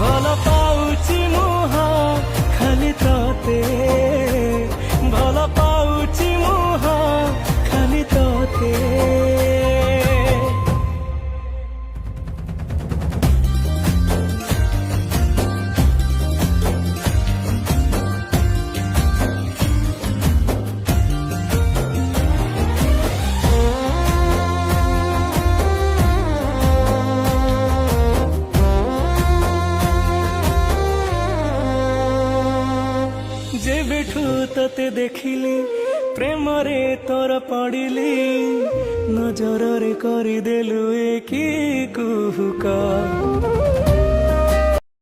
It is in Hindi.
ଭଲ ପାଉଛି ମୁହଁ ଖାଲି ତତେ, ଭଲ ପାଉଛି ମୁହଁ ଖାଲି ତତେ। जेबेठू तते देखिली प्रेम रे तोर पड़िली, नजर रे करिदेलु ए कि कुहुका।